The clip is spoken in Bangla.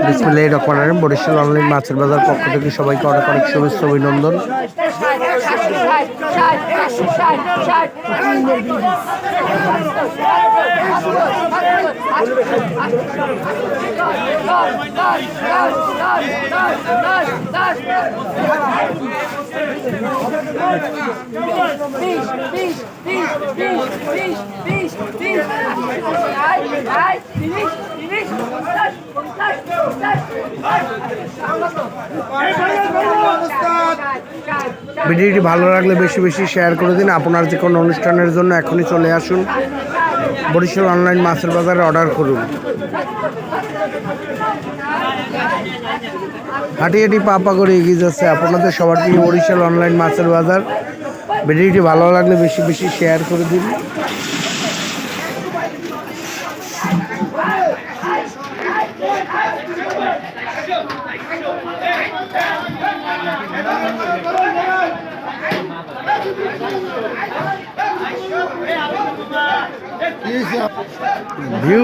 বিসমিল্লাহির রহমানির রহিম। বরিশাল অনলাইন মাছের বাজার পক্ষ থেকে সবাইকে অনেক অনেক শুভেচ্ছা অভিনন্দন। ভিডিওটি ভালো লাগলে বেশি বেশি শেয়ার করে দিন। আপনার যে কোনো অনুষ্ঠানের জন্য এখনই চলে আসুন বরিশাল অনলাইন মাছের বাজারে, অর্ডার করুন। হাঁটি হাঁটি পা করে এগিয়ে যাচ্ছে আপনাদের সবার প্রিয় বরিশাল অনলাইন মাছের বাজার। ভিডিওটি ভালো লাগলে বেশি বেশি শেয়ার করে দিন। ভিউ